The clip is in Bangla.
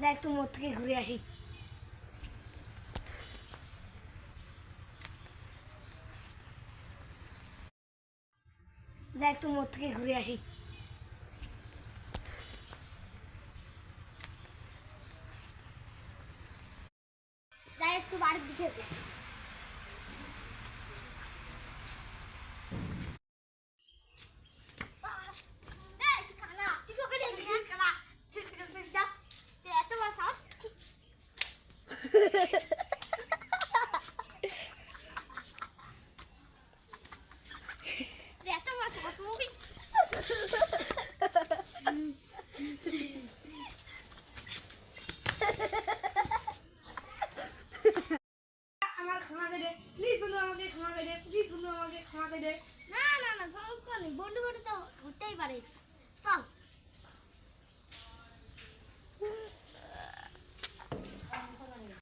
যা একটু মোড় থেকে ঘুরে আসি। যা একটু মোড় থেকে ঘুরে আসি। যাই একটু বাড়ির দিকে। এত বড় সাহস!